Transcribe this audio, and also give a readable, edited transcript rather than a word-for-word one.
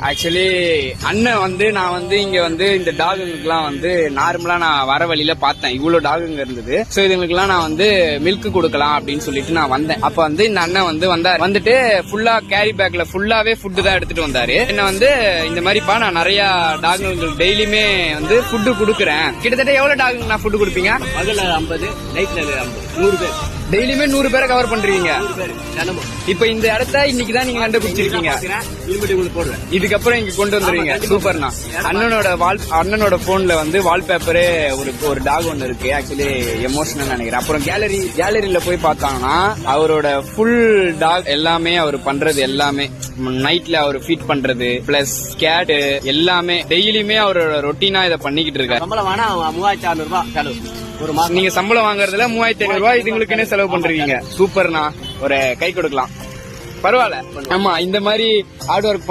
Actually அண்ணன் வந்து நான் வந்து இங்க வந்து இந்த டாகுங்களுக்குலாம் வந்து நார்மலா நான் வர வழியில பார்த்தேன், இவ்வளவு டாகுங்க இருந்தது. சோ இதுங்களுக்குலாம் நான் வந்து மில்க் கொடுக்கலாம் அப்படின்னு சொல்லிட்டு நான் வந்தேன். அப்ப வந்து இந்த அண்ணன் வந்து வந்தாரு, வந்துட்டு ஃபுல்லா கேரி பேக்ல ஃபுல்லாவே ஃபுட்டு தான் எடுத்துட்டு வந்தாரு. என்ன வந்து இந்த மாதிரிப்பா நான் நிறைய டாகுங்களுக்கு டெய்லியுமே வந்து ஃபுட்டு கொடுக்குறேன். கிட்டத்தட்ட எவ்வளவு டாகுங்க நான் ஃபுட்டு கொடுப்பீங்க? பகல 50, நைட்ல 50, 100 பேர். டெய்லியுமே 100 பேரை கவர் பண்றீங்க. இப்ப இந்த இடத்த இன்னைக்கு தான் நீங்க கண்டுபிடிச்சிருக்கீங்க. இதுக்கப்புறம் இங்க கொண்டு வந்துருவீங்க. சூப்பர்ண்ணா. அண்ணனோட போன்ல வந்து வால்பேப்பரே ஒரு டாக் ஒன்னு இருக்கு. ஆக்சுவலி எமோஷனல் நினைக்கிறேன். அப்புறம் கேலரியில போய் பார்த்தாங்கன்னா அவரோட ஃபுல் டாக் எல்லாமே அவர் பண்றது எல்லாமே நைட்ல அவர் ஃபீட் பண்றது பிளஸ் கேட் எல்லாமே டெய்லியுமே அவரோட ரொட்டீனா இதை பண்ணிக்கிட்டு இருக்காரு. 3600 ரூபாய் செலவு ஒரு மாசம். நீங்க சம்பளம் வாங்குறதுல 3500 ரூபாய் இதுங்களுக்குன்னே செலவு பண்றீங்க. சூப்பர்ண்ணா, ஒரு கை கொடுக்கலாம். பரவாயில்ல. ஆமா, இந்த மாதிரி ஹார்ட் ஒர்க்